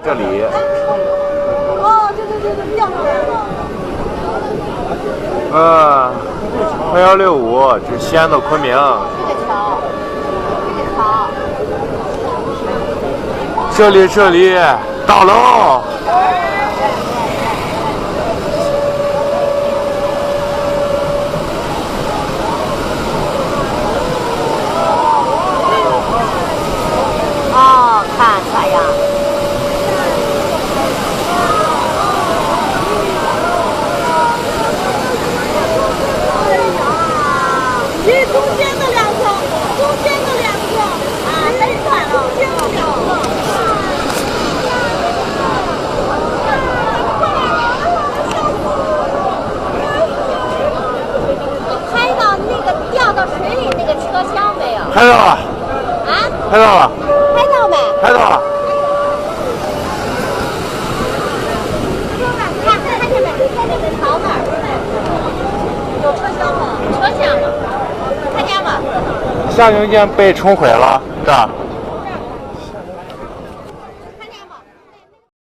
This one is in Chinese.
这里。哦，对，掉上来了。1165，这是西安的昆明。这里，到喽！哦，看啥呀？这中间的两个啊，太短了，中间的两个。拍到那个掉到水里那个车厢没有？拍到了。啊？拍到了。拍到没？拍到了。看见没？朝哪儿？有车厢吗？车厢吗？看见吗？下营间被冲毁了，这儿。